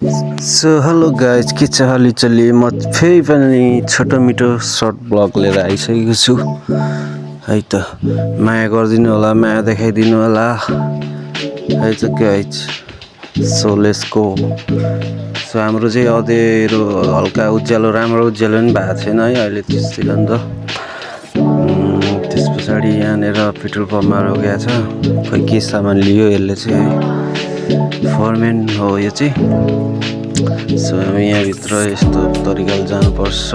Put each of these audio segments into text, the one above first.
Hello guys, के छ हालचाल? म फेरि पनि छोटो मिठो सर्ट ब्लग लिएर आइसकेको छु है त। माया गरिदिनु होला, माया देखाइदिनु होला है त guys. So let's go. So हाम्रो चाहिँ अँध्यारो हल्का उज्यालो, राम्रो उज्यालो पनि भएको छैन है अहिले त्यसतिर नि त। त्यस पछाडि यहाँनिर पेट्रोल पम्पमा रोकेको छ। खोइ के सामान लियो यसले चाहिँ है। फरमेन हो यो चाहिँ। सो हामी यहाँभित्र यस्तो तरिकाले जानुपर्छ।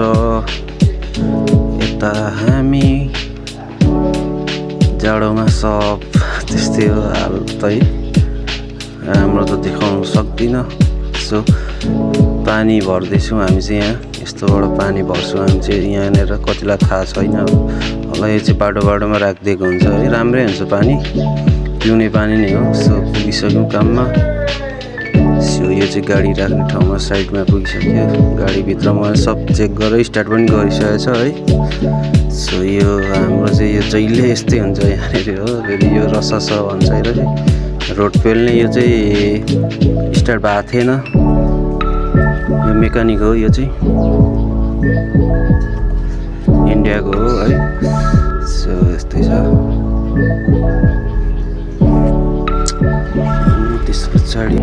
यता हामी जाडोमा सब त्यस्तै हो हालत है। राम्रो त देखाउनु सक्दिनँ। सो पानी भर्दैछौँ हामी चाहिँ यहाँ। यस्तोबाट पानी भर्छौँ हामी चाहिँ यहाँनिर। कतिलाई थाहा छैन होला, यो चाहिँ बाटो बाटोमा राखिदिएको हुन्छ है। राम्रै हुन्छ पानी, पिउने पानी नै हो। सो पुगिसक्यौँ काममा। सो यो चाहिँ गाडी राख्ने ठाउँमा साइडमा पुगिसक्यो। गाडीभित्रमा सब चेक गरेर स्टार्ट पनि गरिसकेको छ है। सो यो हाम्रो चाहिँ यो जहिले यस्तै हुन्छ यहाँनिर हो। फेरि यो रसस भन्छ है। रोड पेल्ने यो चाहिँ स्टार्ट भएको थिएन। यो मेकानिक हो, यो चाहिँ इन्डियाको हो है। सो यस्तै छ। त्यस पछाडि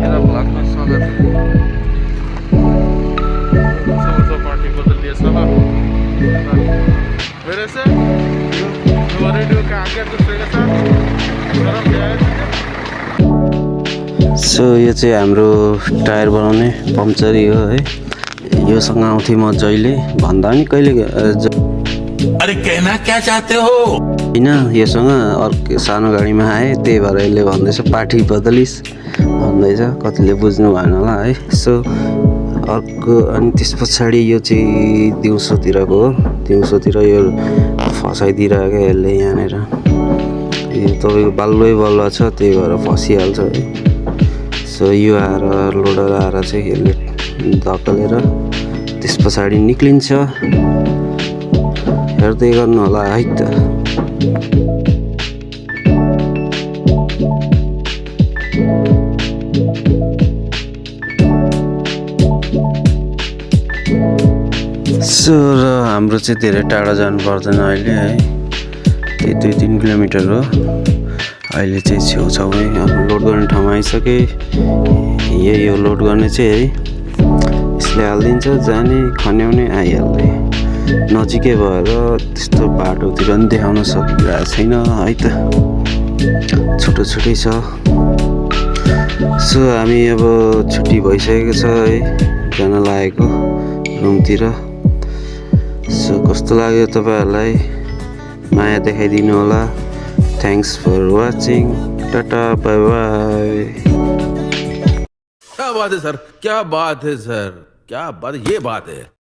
सो यो चाहिँ हाम्रो टायर बनाउने पम्पचरी हो है। योसँग आउँथेँ म जहिले, भन्दा पनि कहिले अरे कहना क्या चाहते हो होइन। योसँग अर्को सानो गाडीमा आएँ, त्यही भएर यसले भन्दैछ पाठी बदलिस भन्दैछ। कतिले बुझ्नु भएन होला है। सो अर्को अनि त्यस पछाडि यो चाहिँ दिउँसोतिरको हो। दिउँसोतिर यो फसाइदिरहेको यसले यहाँनिर। यो तपाईँको बाल्लै बल्ल छ, त्यही भएर फसिहाल्छ है। सो यो आएर लोडर आएर चाहिँ यसले धकेलेर त्यस पछाडि निक्लिन्छ। हेर्दै गर्नु होला है त। सो र हाम्रो चाहिँ धेरै टाढा जानु पर्दैन अहिले है। त्यही 2-3 किलोमिटर हो। अहिले चाहिँ छेउछाउमै लोड गर्ने ठाउँमा आइसके। यही हो लोड गर्ने चाहिँ है। यसले हालिदिन्छ, जाने खन्याउने आइहाल्ने। नजिकै भएर त्यस्तो बाटोतिर पनि देखाउन सकिरहेको छैन है त। छुट्टै छ। सो हामी अब छुट्टी भइसकेको छ है, जान लागेको रुमतिर। सो कस्तो लाग्यो तपाईँहरूलाई? माया देखाइदिनु होला। Thanks for watching. Ta-ta bye bye. क्या बात है सर, क्या बात है सर, क्या बात, ये बात है।